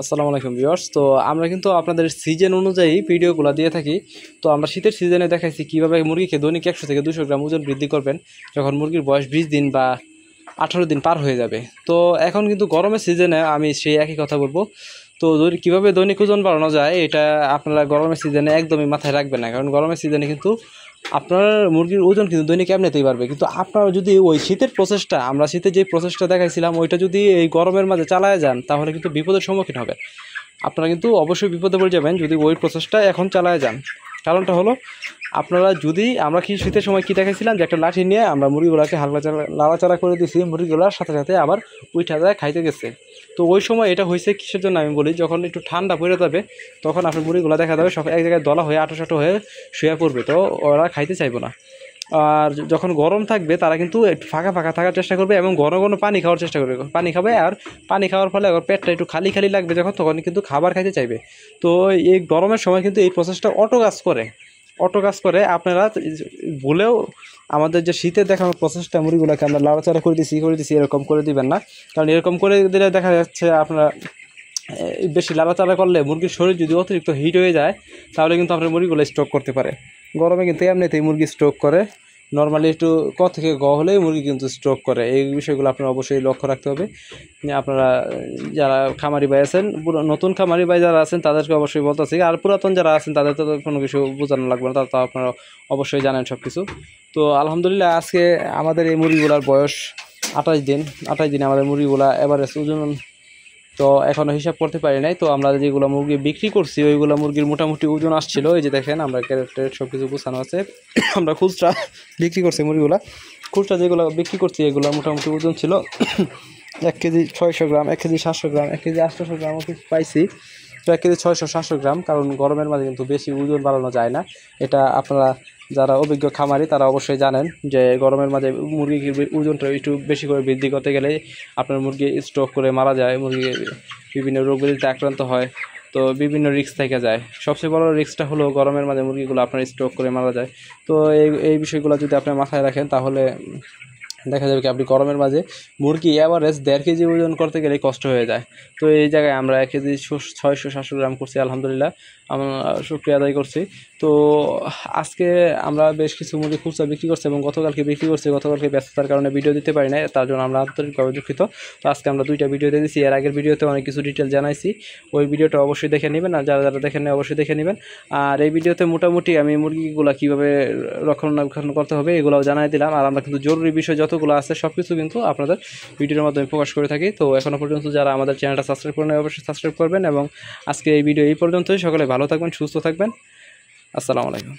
আসসালামু আলাইকুম ভিউয়ার্স। তো আমরা কিন্তু আপনাদের সিজন অনুযায়ী ভিডিওগুলো দিয়ে থাকি। তো আমরা শীতের সিজনে দেখাইছি কীভাবে মুরগিকে দৈনিক 100 থেকে 200 গ্রাম ওজন বৃদ্ধি করবেন যখন মুরগির বয়স 20 দিন বা 18 দিন পার হয়ে যাবে। তো এখন কিন্তু গরমের সিজনে আমি সেই একই কথা বলবো। তো কীভাবে দৈনিক ওজন বাড়ানো যায় এটা আপনারা গরমের সিজনে একদমই মাথায় রাখবেন না, কারণ গরমের সিজনে কিন্তু আপনার মুরগির ওজন কিন্তু দৈনিক এমনিতেই বাড়বে। কিন্তু আপনারা যদি ওই শীতের প্রসেসটা, আমরা শীতের যে প্রসেসটা দেখাইছিলাম ওইটা যদি এই গরমের মাঝে চালায় যান তাহলে কিন্তু বিপদের সম্মুখীন হবে। আপনারা কিন্তু অবশ্যই বিপদে পড়ে যাবেন যদি ওই প্রসেসটা এখন চালায় যান। কারণটা হলো, আপনারা যদি আমরা কি শীতের সময় কী দেখাইছিলাম যে একটা লাঠি নিয়ে আমরা মুরগিগুলোকে হালকা লাড়াচাড়া করে দিয়েছি, মুরগিগুলোর সাথে সাথে আবার উইঠা যায় খাইতে গেছে। তো ওই সময় এটা হয়েছে কিসের জন্য আমি বলি, যখন একটু ঠান্ডা পড়ে যাবে তখন আপনার মুরগিগুলো দেখা যাবে সব এক জায়গায় দলা হয়ে আটো হয়ে শুয়ে পড়বে, তো ওরা খাইতে চাইবো না। আর যখন গরম থাকবে তারা কিন্তু একটু ফাঁকা ফাঁকা থাকার চেষ্টা করবে এবং ঘন ঘন পানি খাওয়ার চেষ্টা করবে, পানি খাবে। আর পানি খাওয়ার ফলে আবার পেটটা একটু খালি খালি লাগবে যখন, তখন কিন্তু খাবার খাইতে চাইবে। তো এই গরমের সময় কিন্তু এই প্রসেসটা অটো কাজ করে। আপনারা ভুলেও আমাদের যে শীতে দেখানোর প্রসেসটা মুরগিগুলোকে আমরা লাড়াচাড়া করে দিছি এরকম করে দিবেন না, কারণ এরকম করে দিলে দেখা যাচ্ছে আপনারা বেশি লাড়াচাড়া করলে মুরগির শরীর যদি অতিরিক্ত হিট হয়ে যায় তাহলে কিন্তু আপনার মুরগিগুলো স্ট্রোক করতে পারে। গরমে কিন্তু এমনিতেই মুরগি স্ট্রোক করে, নর্মালি একটু থেকে হলেই মুরগি কিন্তু স্ট্রোক করে। এই বিষয়গুলো আপনার অবশ্যই লক্ষ্য রাখতে হবে। আপনারা যারা খামারি ভাই আছেন, নতুন খামারি ভাই যারা আছেন তাদেরকে অবশ্যই বলতেছি, আর পুরাতন যারা আছেন তাদের তো কোনো কিছু বোঝানো লাগবে না, তা আপনারা অবশ্যই জানেন সব কিছু। তো আলহামদুলিল্লাহ আজকে আমাদের এই মুরগিগুলার বয়স 28 দিন আমাদের মুরগিগুলা এভারেজ ওজন তো এখনও হিসাব করতে পারি নাই। তো আমরা যেগুলো মুরগি বিক্রি করছি ওইগুলো মুরগির মোটামুটি ওজন আসছিল, এই যে দেখেন আমরা ক্যারেক্টার সব কিছু গোছানো আছে। আমরা খুচরা বিক্রি করছি মুরগিগুলা, খুচরা যেগুলো বিক্রি করছি এগুলো মোটামুটি ওজন ছিল 1 কেজি 600 গ্রাম, 1 কেজি 700 গ্রাম, 1 কেজি 800 গ্রামও কিছু পাইছি। তো 1 কেজি 600-700 গ্রাম, কারণ গরমের মাঝে কিন্তু বেশি ওজন বাড়ানো যায় না। এটা আপনারা যারা অভিজ্ঞ খামারি তারা অবশ্যই জানেন যে গরমের মাঝে মুরগির ওজনটা একটু বেশি করে বৃদ্ধি করতে গেলে আপনার মুরগি স্ট্রোক করে মারা যায়, মুরগি বিভিন্ন রোগ ব্যাধিতে আক্রান্ত হয়, তো বিভিন্ন রিস্ক থেকে যায়। সবচেয়ে বড় রিস্কটা হলো গরমের মাঝে মুরগিগুলো আপনার স্ট্রোক করে মারা যায়। তো এই বিষয়গুলো যদি আপনি মাথায় রাখেন তাহলে দেখা যাবে কি আপনি গরমের মাঝে মুরগি এভারেজ 1.5 কেজি ওজন করতে গেলে কষ্ট হয়ে যায়। তো এই জায়গায় আমরা 1 কেজি 600-700 গ্রাম করছি, আলহামদুলিল্লাহ আমরা শুকরিয়া আদায় করছি। তো আজকে আমরা বেশ কিছু মুরগি খুচরা বিক্রি করছি এবং গতকালকে বিক্রি করছি। গতকালকে ব্যস্ততার কারণে ভিডিও দিতে পারি না, তার জন্য আমরা আন্তরিকভাবে দুঃখিত। তো আজকে আমরা 2টা ভিডিও দিয়ে দিচ্ছি। এর আগের ভিডিওতে অনেক কিছু ডিটেল জানাইছি, ওই ভিডিওটা অবশ্যই দেখে নেবেন, আর যারা দেখেন না অবশ্যই দেখে নেবেন। আর এই ভিডিওতে মোটামুটি আমি মুরগিগুলো কীভাবে রক্ষণাবেক্ষণ করতে হবে এগুলোও জানাই দিলাম। আর আমরা কিন্তু জরুরি বিষয় যতগুলো আছে সব কিছু কিন্তু আপনাদের ভিডিওর মাধ্যমে প্রকাশ করে থাকি। তো এখনও পর্যন্ত যারা আমাদের চ্যানেলটা সাবস্ক্রাইব করেন অবশ্যই সাবস্ক্রাইব করবেন। এবং আজকে এই ভিডিও এই পর্যন্তই। সকলে ভালো থাকবেন, সুস্থ থাকবেন। আসসালামু আলাইকুম।